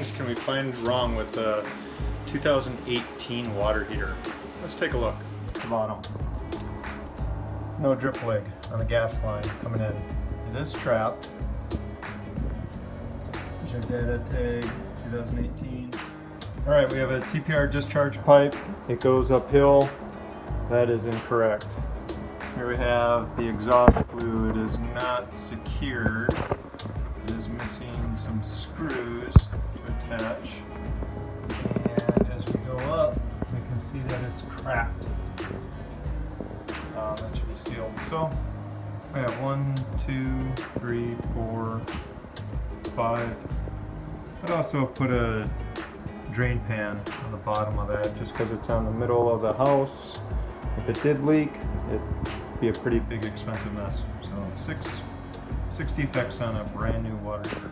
things can we find wrong with the 2018 water heater? Let's take a look. The bottom. No drip leg on the gas line coming in. It is trapped. Check data tag 2018. Alright, we have a TPR discharge pipe. It goes uphill. That is incorrect. Here we have the exhaust flue. It is not secured. It is missing some screws to attach. And as we go up, we can see that it's cracked. That should be sealed. So we have 1, 2, 3, 4, 5. I'd also put a drain pan on the bottom of that just because it's on the middle of the house. If it did leak, it'd be a pretty big expensive mess. So six defects on a brand new water heater.